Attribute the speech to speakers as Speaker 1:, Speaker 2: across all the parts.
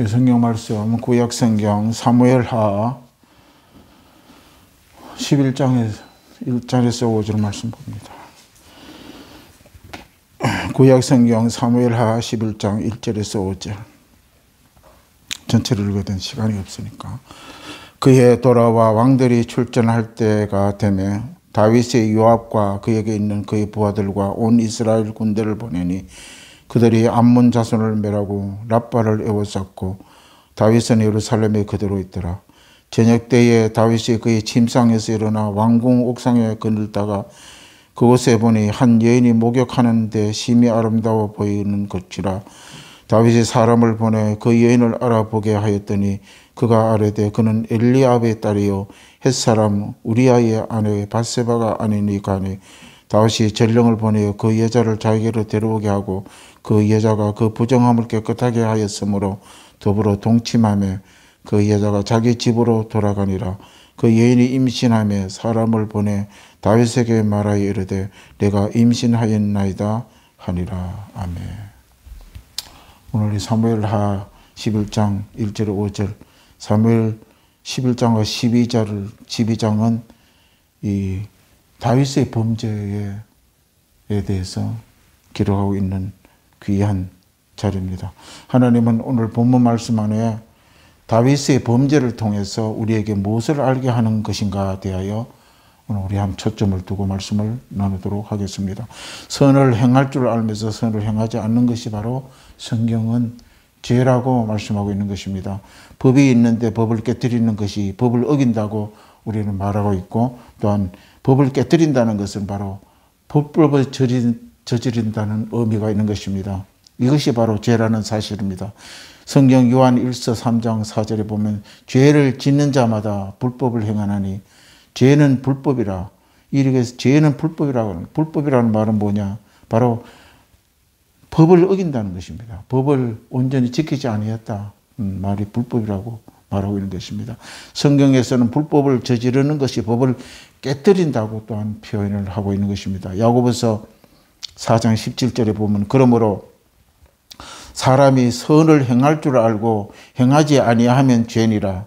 Speaker 1: 성경 말씀 구약 성경 사무엘하 11장에서 1절에서 5절 말씀 봅니다. 구약 성경 사무엘하 11장 1절에서 5절 전체를 읽어야 되는 시간이 없으니까. 그해 돌아와 왕들이 출전할 때가 되매 다윗의 요압과 그에게 있는 그의 부하들과 온 이스라엘 군대를 보내니 그들이 암몬 자손을 멸하고 랍바를 에워쌌고 다윗은 예루살렘에 그대로 있더라. 저녁 때에 다윗이 그의 침상에서 일어나 왕궁 옥상에 거닐다가 그곳에 보니 한 여인이 목욕하는데 심히 아름다워 보이는 것이라. 다윗이 사람을 보내 그 여인을 알아보게 하였더니 그가 아뢰되 그는 엘리압의 딸이요 햇사람 우리아의 아내 밧세바가 아니니까 하니 다윗이 전령을 보내어 그 여자를 자기로 데려오게 하고 그 여자가 그 부정함을 깨끗하게 하였으므로 더불어 동침하며 그 여자가 자기 집으로 돌아가니라. 그 여인이 임신하며 사람을 보내 다윗에게 말하여 이르되 내가 임신하였나이다 하니라. 아멘. 오늘 이 사무엘하 11장 1절 5절 사무엘 11장과 12장은 이 다윗의 범죄에 대해서 기록하고 있는 귀한 자리입니다. 하나님은 오늘 본문 말씀 안에 다윗의 범죄를 통해서 우리에게 무엇을 알게 하는 것인가 대하여 오늘 우리 한 초점을 두고 말씀을 나누도록 하겠습니다. 선을 행할 줄 알면서 선을 행하지 않는 것이 바로 성경은 죄라고 말씀하고 있는 것입니다. 법이 있는데 법을 깨뜨리는 것이 법을 어긴다고 우리는 말하고 있고, 또한 법을 깨뜨린다는 것은 바로 법법을 저지른다는 의미가 있는 것입니다. 이것이 바로 죄라는 사실입니다. 성경 요한 1서 3장 4절에 보면 죄를 짓는 자마다 불법을 행하나니 죄는 불법이라. 이렇게 죄는 불법이라고 하는, 불법이라는 말은 뭐냐? 바로 법을 어긴다는 것입니다. 법을 온전히 지키지 아니했다. 말이 불법이라고 말하고 있는 것입니다. 성경에서는 불법을 저지르는 것이 법을 깨뜨린다고 또한 표현을 하고 있는 것입니다. 야고보서 4장 17절에 보면 그러므로 사람이 선을 행할 줄 알고 행하지 아니하면 죄니라.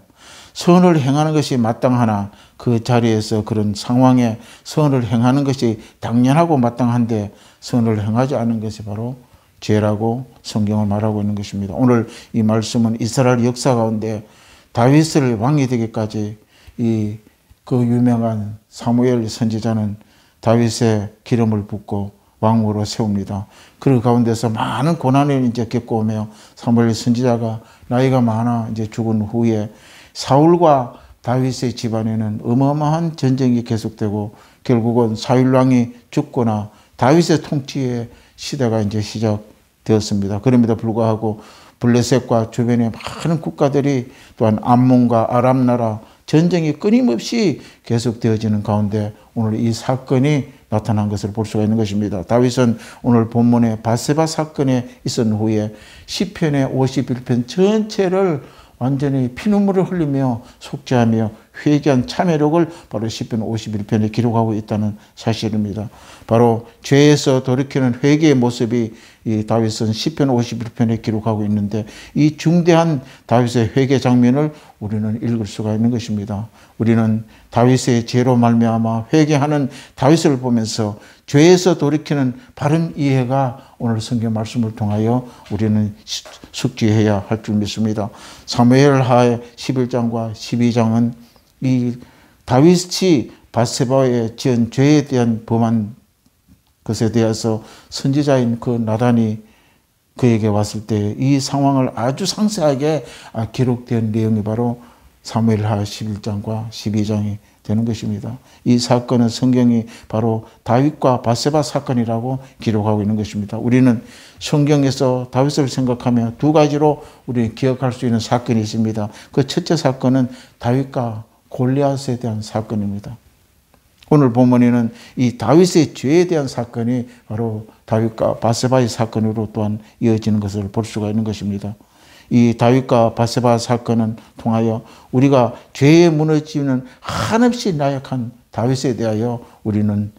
Speaker 1: 선을 행하는 것이 마땅하나 그 자리에서 그런 상황에 선을 행하는 것이 당연하고 마땅한데 선을 행하지 않는 것이 바로 죄라고 성경을 말하고 있는 것입니다. 오늘 이 말씀은 이스라엘 역사 가운데 다윗을 왕이 되기까지 그 유명한 사무엘 선지자는 다윗의 기름을 붓고 왕으로 세웁니다. 그 가운데서 많은 고난을 이제 겪고 오며 사무엘 선지자가 나이가 많아 이제 죽은 후에 사울과 다윗의 집안에는 어마어마한 전쟁이 계속되고 결국은 사울 왕이 죽거나 다윗의 통치의 시대가 이제 시작되었습니다. 그럼에도 불구하고 블레셋과 주변의 많은 국가들이 또한 암몬과 아람 나라 전쟁이 끊임없이 계속되어지는 가운데 오늘 이 사건이 나타난 것을 볼 수가 있는 것입니다. 다윗은 오늘 본문에 밧세바 사건에 있은 후에 시편의 51편 전체를 완전히 피눈물을 흘리며 속죄하며 회개한 참회록을 바로 시편 51편에 기록하고 있다는 사실입니다. 바로 죄에서 돌이키는 회개의 모습이 이 다윗은 시편 51편에 기록하고 있는데 이 중대한 다윗의 회개 장면을 우리는 읽을 수가 있는 것입니다. 우리는 다윗의 죄로 말미암아 회개하는 다윗을 보면서 죄에서 돌이키는 바른 이해가 오늘 성경 말씀을 통하여 우리는 숙지해야 할 줄 믿습니다. 사무엘하 11장과 12장은 이 다윗이 밧세바에 지은 죄에 대한 범한 것에 대해서 선지자인 그 나단이 그에게 왔을 때 이 상황을 아주 상세하게 기록된 내용이 바로 사무엘하 11장과 12장이 되는 것입니다. 이 사건은 성경이 바로 다윗과 밧세바 사건이라고 기록하고 있는 것입니다. 우리는 성경에서 다윗을 생각하며 두 가지로 우리 기억할 수 있는 사건이 있습니다. 그 첫째 사건은 다윗과 골리앗에 대한 사건입니다. 오늘 본문에는 이 다윗의 죄에 대한 사건이 바로 다윗과 밧세바의 사건으로 또한 이어지는 것을 볼 수가 있는 것입니다. 이 다윗과 밧세바 사건은 통하여 우리가 죄에 무너지는 한없이 나약한 다윗에 대하여 우리는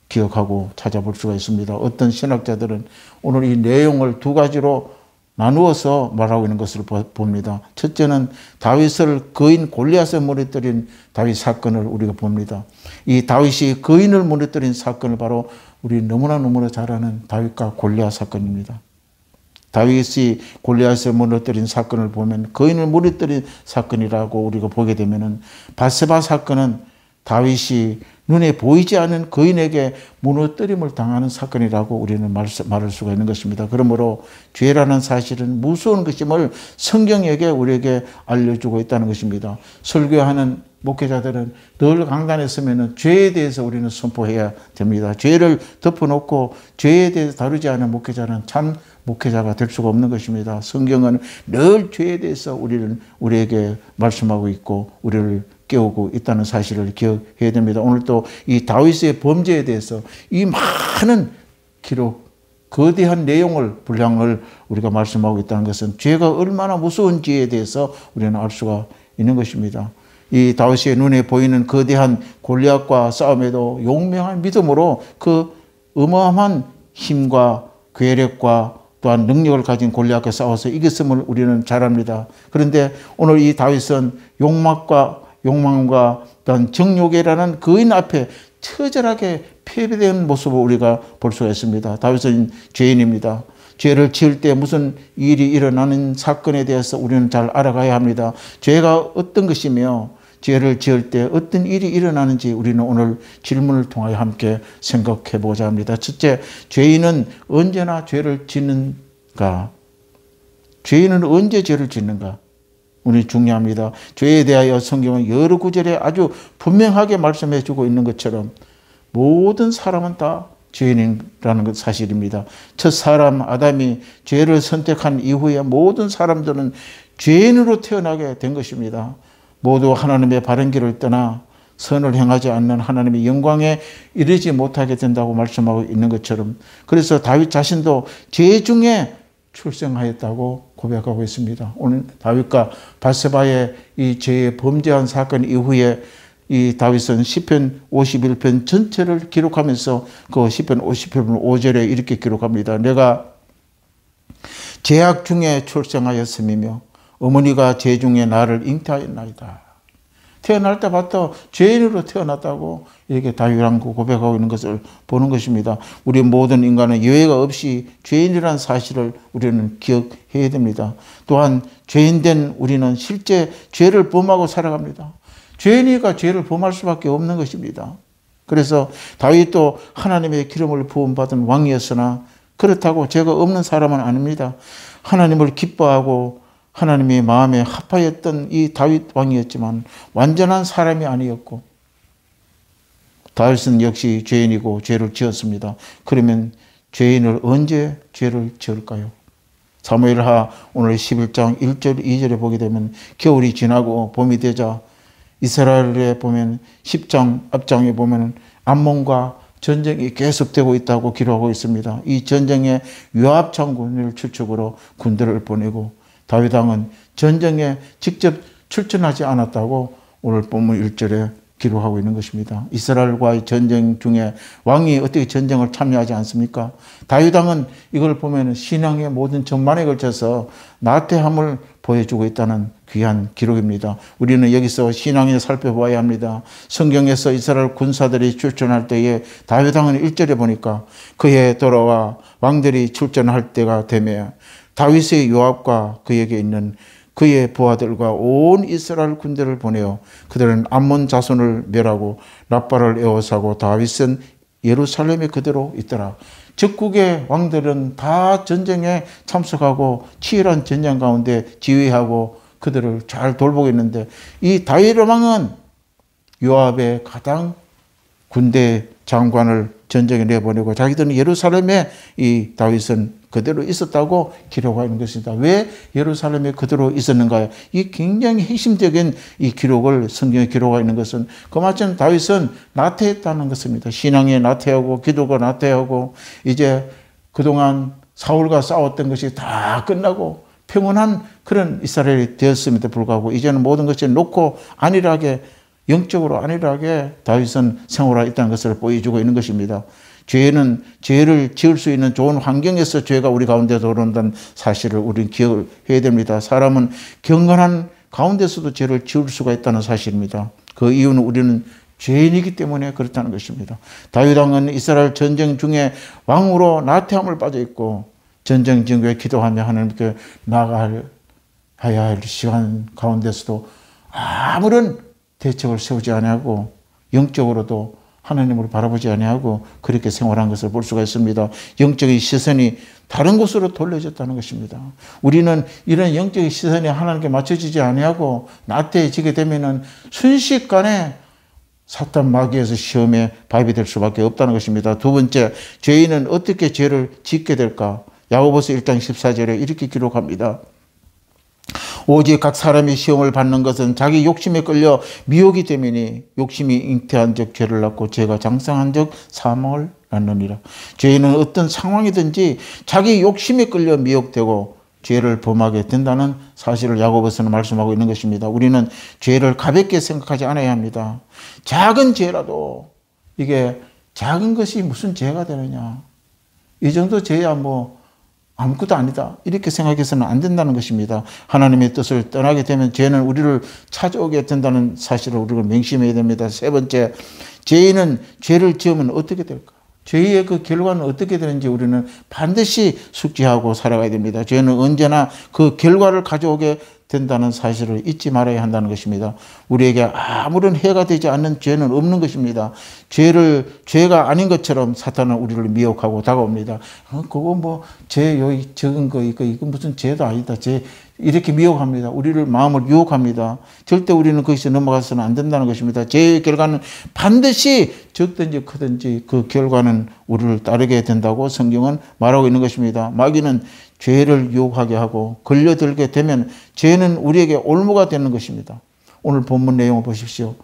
Speaker 1: 기억하고 찾아볼 수가 있습니다. 어떤 신학자들은 오늘 이 내용을 두 가지로 나누어서 말하고 있는 것을 봅니다. 첫째는 다윗을 거인 골리앗을 무너뜨린 다윗 사건을 우리가 봅니다. 이 다윗이 거인을 무너뜨린 사건을 바로 우리 너무나 잘 아는 다윗과 골리앗 사건입니다. 다윗이 골리앗을 무너뜨린 사건을 보면 거인을 무너뜨린 사건이라고 우리가 보게 되면은 밧세바 사건은 다윗이 눈에 보이지 않는 거인에게 무너뜨림을 당하는 사건이라고 우리는 말할 수가 있는 것입니다. 그러므로 죄라는 사실은 무서운 것임을 성경에게 우리에게 알려주고 있다는 것입니다. 설교하는 목회자들은 늘 강단에 서면 죄에 대해서 우리는 선포해야 됩니다. 죄를 덮어놓고 죄에 대해서 다루지 않은 목회자는 참 목회자가 될 수가 없는 것입니다. 성경은 늘 죄에 대해서 우리에게 말씀하고 있고 우리를 깨우고 있다는 사실을 기억해야 됩니다. 오늘 또 이 다윗의 범죄에 대해서 이 많은 기록, 거대한 내용을, 분량을 우리가 말씀하고 있다는 것은 죄가 얼마나 무서운지에 대해서 우리는 알 수가 있는 것입니다. 이 다윗의 눈에 보이는 거대한 골리앗과 싸움에도 용맹한 믿음으로 그 어마어마한 힘과 괴력과 또한 능력을 가진 골리앗과 싸워서 이겼음을 우리는 잘 압니다. 그런데 오늘 이 다윗은 욕망과 또한 정욕이라는 거인 앞에 처절하게 패배된 모습을 우리가 볼 수가 있습니다. 다윗은 죄인입니다. 죄를 지을 때 무슨 일이 일어나는 사건에 대해서 우리는 잘 알아가야 합니다. 죄가 어떤 것이며 죄를 지을 때 어떤 일이 일어나는지 우리는 오늘 질문을 통하여 함께 생각해 보자 합니다. 첫째, 죄인은 언제나 죄를 짓는가? 죄인은 언제 죄를 짓는가? 우리 중요합니다. 죄에 대하여 성경은 여러 구절에 아주 분명하게 말씀해 주고 있는 것처럼 모든 사람은 다 죄인이라는 것 사실입니다. 첫 사람 아담이 죄를 선택한 이후에 모든 사람들은 죄인으로 태어나게 된 것입니다. 모두 하나님의 바른 길을 떠나 선을 행하지 않는 하나님의 영광에 이르지 못하게 된다고 말씀하고 있는 것처럼, 그래서 다윗 자신도 죄 중에 출생하였다고 고백하고 있습니다. 오늘 다윗과 밧세바의 이 죄의 범죄한 사건 이후에 이 다윗은 시편 51편 전체를 기록하면서 그 시편 51편 5절에 이렇게 기록합니다. 내가 죄악 중에 출생하였음이며 어머니가 죄 중에 나를 잉태하였나이다. 태어날 때부터 죄인으로 태어났다고 이렇게 다윗은 고백하고 있는 것을 보는 것입니다. 우리 모든 인간은 예외가 없이 죄인이라는 사실을 우리는 기억해야 됩니다. 또한 죄인된 우리는 실제 죄를 범하고 살아갑니다. 죄인이니까 죄를 범할 수밖에 없는 것입니다. 그래서 다윗도 하나님의 기름을 부음받은 왕이었으나 그렇다고 죄가 없는 사람은 아닙니다. 하나님을 기뻐하고 하나님의 마음에 합하였던 이 다윗 왕이었지만 완전한 사람이 아니었고, 다윗은 역시 죄인이고 죄를 지었습니다. 그러면 죄인을 언제 죄를 지을까요? 사무엘하 오늘 11장 1절 2절에 보게 되면 겨울이 지나고 봄이 되자 이스라엘에 보면 10장 앞장에 보면 암몬과 전쟁이 계속되고 있다고 기록하고 있습니다. 이 전쟁에 요압 장군을 주축으로 군대를 보내고 다윗 왕은 전쟁에 직접 출전하지 않았다고 오늘 본문 1절에 기록하고 있는 것입니다. 이스라엘과의 전쟁 중에 왕이 어떻게 전쟁을 참여하지 않습니까? 다윗 왕은 이걸 보면 신앙의 모든 전반에 걸쳐서 나태함을 보여주고 있다는 귀한 기록입니다. 우리는 여기서 신앙을 살펴봐야 합니다. 성경에서 이스라엘 군사들이 출전할 때에 다윗 왕은 1절에 보니까 그해 돌아와 왕들이 출전할 때가 되며 다윗의 요압과 그에게 있는 그의 부하들과 온 이스라엘 군대를 보내어 그들은 암몬 자손을 멸하고 라빠를 에워싸고 다윗은 예루살렘에 그대로 있더라. 적국의 왕들은 다 전쟁에 참석하고 치열한 전쟁 가운데 지휘하고 그들을 잘 돌보고 있는데 이 다윗 왕은 요압의 가장 군대 장관을 전쟁에 내보내고 자기들은 예루살렘에 이 다윗은 그대로 있었다고 기록하는 것입니다. 왜 예루살렘에 그대로 있었는가요? 이 굉장히 핵심적인 이 기록을 성경에 기록하고 있는 것은 그마침 다윗은 나태했다는 것입니다. 신앙에 나태하고 기도가 나태하고 이제 그동안 사울과 싸웠던 것이 다 끝나고 평온한 그런 이스라엘이 되었음에도 불구하고 이제는 모든 것이 놓고 안일하게 영적으로 안일하게 다윗은 생활하고 있다는 것을 보여주고 있는 것입니다. 죄를 지을 수 있는 좋은 환경에서 죄가 우리 가운데 들어온다는 사실을 우리는 기억을 해야 됩니다. 사람은 경건한 가운데서도 죄를 지을 수가 있다는 사실입니다. 그 이유는 우리는 죄인이기 때문에 그렇다는 것입니다. 다윗 왕은 이스라엘 전쟁 중에 왕으로 나태함을 빠져 있고 전쟁 중에 기도하며 하나님께 나아가야 할 시간 가운데서도 아무런 대책을 세우지 아니하고 영적으로도 하나님을 바라보지 아니하고 그렇게 생활한 것을 볼 수가 있습니다. 영적인 시선이 다른 곳으로 돌려졌다는 것입니다. 우리는 이런 영적인 시선이 하나님께 맞춰지지 아니하고 나태해지게 되면은 순식간에 사탄 마귀에서 시험에 발휘될 수밖에 없다는 것입니다. 두 번째, 죄인은 어떻게 죄를 짓게 될까? 야고보서 1장 14절에 이렇게 기록합니다. 오직 각 사람이 시험을 받는 것은 자기 욕심에 끌려 미혹이 되매니 욕심이 잉태한 적 죄를 낳고 죄가 장성한 적 사망을 낳느니라. 죄인은 어떤 상황이든지 자기 욕심에 끌려 미혹되고 죄를 범하게 된다는 사실을 야고보서는 말씀하고 있는 것입니다. 우리는 죄를 가볍게 생각하지 않아야 합니다. 작은 죄라도 이게 작은 것이 무슨 죄가 되느냐. 이 정도 죄야 아무것도 아니다. 이렇게 생각해서는 안 된다는 것입니다. 하나님의 뜻을 떠나게 되면 죄는 우리를 찾아오게 된다는 사실을 우리가 명심해야 됩니다. 세 번째, 죄인은 죄를 지으면 어떻게 될까? 죄의 그 결과는 어떻게 되는지 우리는 반드시 숙지하고 살아가야 됩니다. 죄는 언제나 그 결과를 가져오게 된다는 사실을 잊지 말아야 한다는 것입니다. 우리에게 아무런 해가 되지 않는 죄는 없는 것입니다. 죄가 아닌 것처럼 사탄은 우리를 미혹하고 다가옵니다. 그거 죄 여기 적은 거 이거 무슨 죄도 아니다. 이렇게 미혹합니다. 우리를 마음을 유혹합니다. 절대 우리는 거기서 넘어가서는 안 된다는 것입니다. 죄의 결과는 반드시 적든지 크든지 그 결과는 우리를 따르게 된다고 성경은 말하고 있는 것입니다. 마귀는 죄를 유혹하게 하고 걸려들게 되면 죄는 우리에게 올무가 되는 것입니다. 오늘 본문 내용을 보십시오.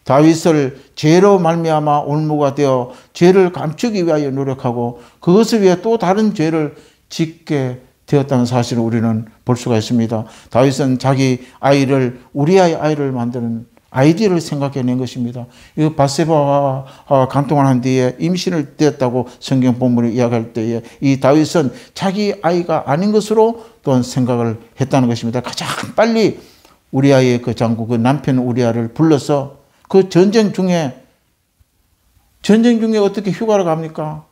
Speaker 1: 다윗을 죄로 말미암아 올무가 되어 죄를 감추기 위하여 노력하고 그것을 위해 또 다른 죄를 짓게 되었다는 사실을 우리는 볼 수가 있습니다. 다윗은 자기 아이를 우리아의 아이를 만드는 아이디어를 생각해낸 것입니다. 이 밧세바와 간통한 뒤에 임신을 되었다고 성경 본문을 이야기할 때에 이 다윗은 자기 아이가 아닌 것으로 또한 생각을 했다는 것입니다. 가장 빨리 우리아의 그 장구, 그 남편 우리아를 불러서 그 전쟁 중에 어떻게 휴가를 갑니까?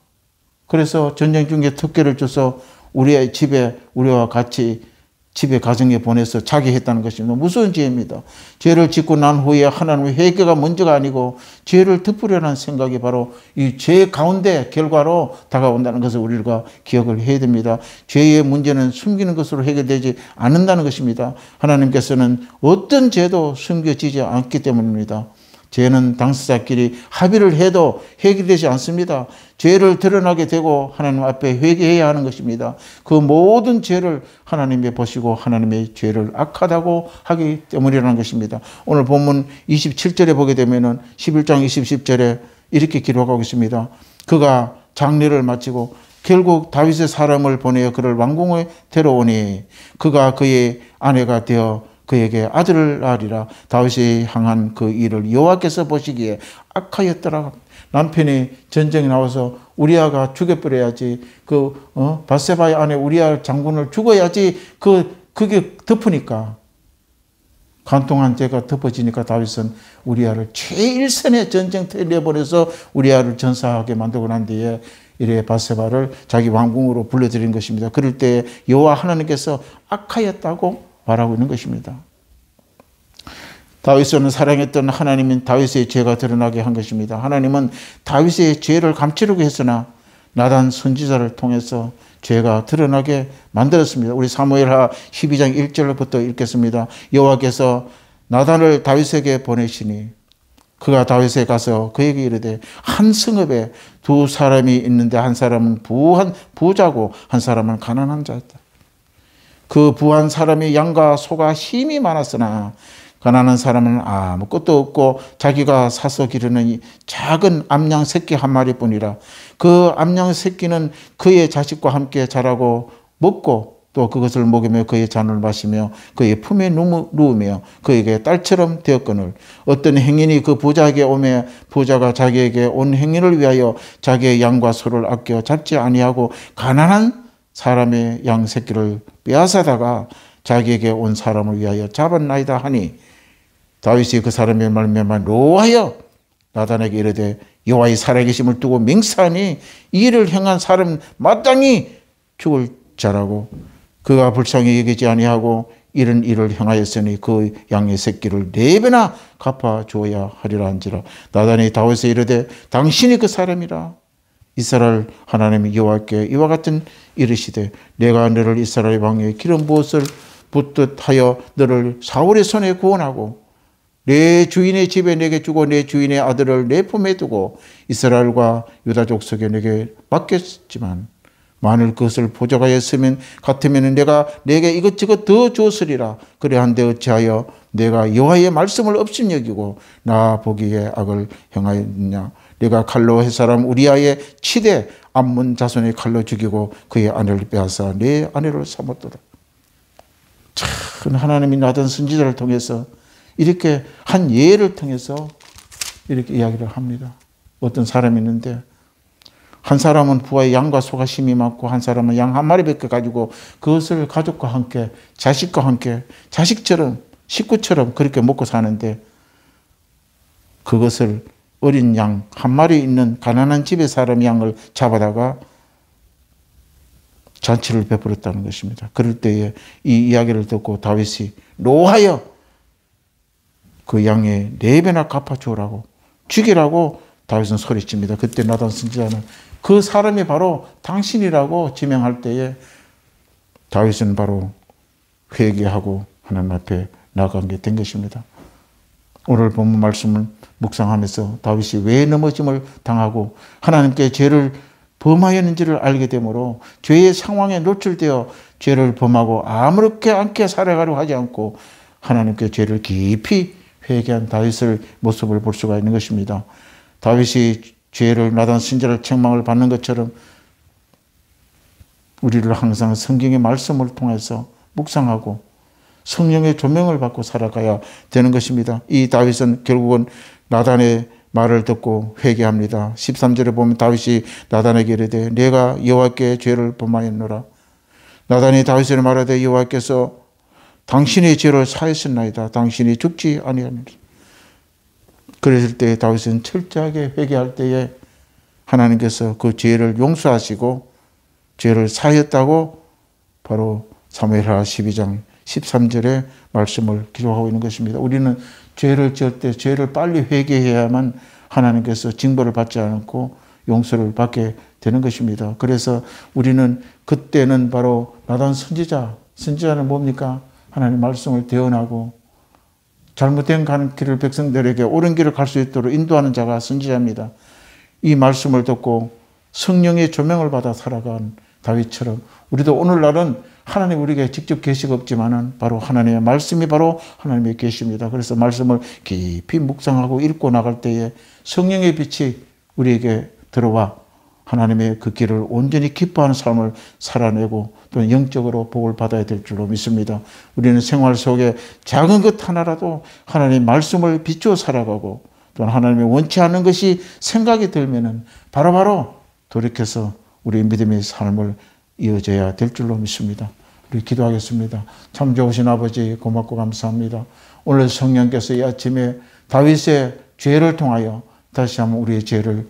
Speaker 1: 그래서 전쟁 중에 특혜를 줘서 우리의 집에 우리와 같이 집에 가정에 보내서 자게 했다는 것입니다. 무서운 죄입니다. 죄를 짓고 난 후에 하나님의 회개가 먼저가 아니고 죄를 덮으려는 생각이 바로 이 죄 가운데 결과로 다가온다는 것을 우리가 기억을 해야 됩니다. 죄의 문제는 숨기는 것으로 해결되지 않는다는 것입니다. 하나님께서는 어떤 죄도 숨겨지지 않기 때문입니다. 죄는 당사자끼리 합의를 해도 해결되지 않습니다. 죄를 드러나게 되고 하나님 앞에 회개해야 하는 것입니다. 그 모든 죄를 하나님이 보시고 하나님의 죄를 악하다고 하기 때문이라는 것입니다. 오늘 본문 27절에 보게 되면은 11장 20절에 이렇게 기록하고 있습니다. 그가 장례를 마치고 결국 다윗의 사람을 보내어 그를 왕궁에 데려오니 그가 그의 아내가 되어 그에게 아들을 낳으리라. 다윗이 향한 그 일을 여호와께서 보시기에 악하였더라. 남편이 전쟁에 나와서 우리아가 죽여버려야지. 밧세바의 아내 우리아 장군을 죽어야지. 그게 덮으니까 간통한 죄가 덮어지니까 다윗은 우리아를 최일선의 전쟁터에 내보내서 우리아를 전사하게 만들고 난 뒤에 이래 밧세바를 자기 왕궁으로 불러들인 것입니다. 그럴 때 여호와 하나님께서 악하였다고 말하고 있는 것입니다. 다윗을 사랑했던 하나님은 다윗의 죄가 드러나게 한 것입니다. 하나님은 다윗의 죄를 감추려고 했으나 나단 선지자를 통해서 죄가 드러나게 만들었습니다. 우리 사무엘하 12장 1절부터 읽겠습니다. 여호와께서 나단을 다윗에게 보내시니 그가 다윗에 가서 그에게 이르되 한 성읍에 두 사람이 있는데 한 사람은 부자고 한 사람은 가난한 자였다. 그 부한 사람이 양과 소가 힘이 많았으나 가난한 사람은 아무것도 없고 자기가 사서 기르는 작은 암양 새끼 한 마리뿐이라. 그 암양 새끼는 그의 자식과 함께 자라고 먹고 또 그것을 먹으며 그의 잔을 마시며 그의 품에 누우며 그에게 딸처럼 되었거늘 어떤 행인이 그 부자에게 오매 부자가 자기에게 온 행인을 위하여 자기의 양과 소를 아껴 잡지 아니하고 가난한 사람의 양 새끼를 빼앗아다가 자기에게 온 사람을 위하여 잡았나이다 하니 다윗이 그 사람의 말미암아 노하여 나단에게 이르되 여호와의 살아계심을 두고 맹세하니 이 일을 행한 사람 마땅히 죽을 자라고 그가 불쌍히 여기지 아니하고 이런 일을 행하였으니 그 양의 새끼를 4배나 갚아 주어야 하리라 한지라. 나단이 다윗에 이르되 당신이 그 사람이라. 이스라엘 하나님 여호와께 이와 같은 이르시되 내가 너를 이스라엘 왕의 기름 부었을 붓듯 하여 너를 사울의 손에 구원하고 내 주인의 집에 내게 주고 내 주인의 아들을 내 품에 두고 이스라엘과 유다 족속에 내게 맡겼지만 만일 그것을 보좌하였으면 같으면 내가 내게 이것저것 더 주었으리라. 그래한데 어찌하여 내가 여호와의 말씀을 없인 여기고 나 보기에 악을 행하였느냐. 내가 칼로 햇사람 우리아의 치되 암몬 자손의 칼로 죽이고 그의 아내를 빼앗아 내 아내를 삼았도다. 참 하나님이 나단 선지자를 통해서 이렇게 한 예를 통해서 이렇게 이야기를 합니다. 어떤 사람이 있는데 한 사람은 부하의 양과 소가 심이 많고 한 사람은 양 한 마리밖에 가지고 그것을 가족과 함께 자식과 함께 자식처럼 식구처럼 그렇게 먹고 사는데 그것을 어린 양 한 마리 있는 가난한 집의 사람 양을 잡아다가 잔치를 베풀었다는 것입니다. 그럴 때에 이 이야기를 듣고 다윗이 노하여 그 양의 4배나 갚아주라고 죽이라고 다윗은 소리칩니다. 그때 나단 선지자는 그 사람이 바로 당신이라고 지명할 때에 다윗은 바로 회개하고 하나님 앞에 나아간 게 된 것입니다. 오늘 본문 말씀을 묵상하면서 다윗이 왜 넘어짐을 당하고 하나님께 죄를 범하였는지를 알게 되므로 죄의 상황에 노출되어 죄를 범하고 아무렇게 않게 살아가려고 하지 않고 하나님께 죄를 깊이 회개한 다윗의 모습을 볼 수가 있는 것입니다. 다윗이 죄를 나단 선지자를 책망을 받는 것처럼 우리를 항상 성경의 말씀을 통해서 묵상하고 성령의 조명을 받고 살아가야 되는 것입니다. 이 다윗은 결국은 나단의 말을 듣고 회개합니다. 13절에 보면 다윗이 나단에게 이르되 내가 여호와께 죄를 범하였노라. 나단이 다윗에게 말하되 여호와께서 당신의 죄를 사하였나이다. 당신이 죽지 아니하니라. 그랬을 때 다윗은 철저하게 회개할 때에 하나님께서 그 죄를 용서하시고 죄를 사하였다고 바로 사무엘하 12장 13절의 말씀을 기록하고 있는 것입니다. 우리는 죄를 지을 때 죄를 빨리 회개해야만 하나님께서 징벌을 받지 않고 용서를 받게 되는 것입니다. 그래서 우리는 그때는 바로 나단 선지자는 뭡니까? 하나님 말씀을 대언하고 잘못된 가는 길을 백성들에게 옳은 길을 갈 수 있도록 인도하는 자가 선지자입니다. 이 말씀을 듣고 성령의 조명을 받아 살아간 다윗처럼 우리도 오늘날은 하나님 우리에게 직접 계시가 없지만은 바로 하나님의 말씀이 바로 하나님의 계십니다. 그래서 말씀을 깊이 묵상하고 읽고 나갈 때에 성령의 빛이 우리에게 들어와 하나님의 그 길을 온전히 기뻐하는 삶을 살아내고 또는 영적으로 복을 받아야 될 줄로 믿습니다. 우리는 생활 속에 작은 것 하나라도 하나님의 말씀을 비추어 살아가고 또는 하나님의 원치 않는 것이 생각이 들면은 바로바로 돌이켜서 우리 믿음의 삶을 이어져야 될 줄로 믿습니다. 우리 기도하겠습니다. 참 좋으신 아버지 고맙고 감사합니다. 오늘 성령께서 이 아침에 다윗의 죄를 통하여 다시 한번 우리의 죄를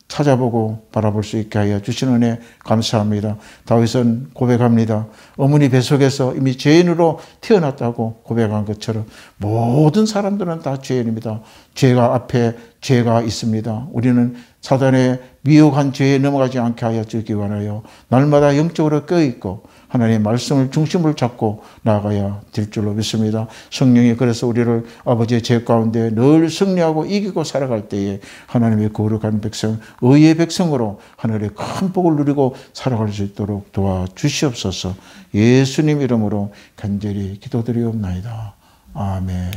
Speaker 1: 찾아보고 바라볼 수 있게 하여 주신 은혜 감사합니다. 다윗은 고백합니다. 어머니 뱃속에서 이미 죄인으로 태어났다고 고백한 것처럼 모든 사람들은 다 죄인입니다. 죄가 앞에 죄가 있습니다. 우리는 사단의 미혹한 죄에 넘어가지 않게 하여 주기 원하여 날마다 영적으로 깨어있고 하나님의 말씀을 중심을 잡고 나아가야 될 줄로 믿습니다. 성령이 그래서 우리를 아버지의 죄 가운데 늘 승리하고 이기고 살아갈 때에 하나님의 거룩한 백성, 의의 백성으로 하늘의 큰 복을 누리고 살아갈 수 있도록 도와주시옵소서. 예수님 이름으로 간절히 기도드리옵나이다. 아멘.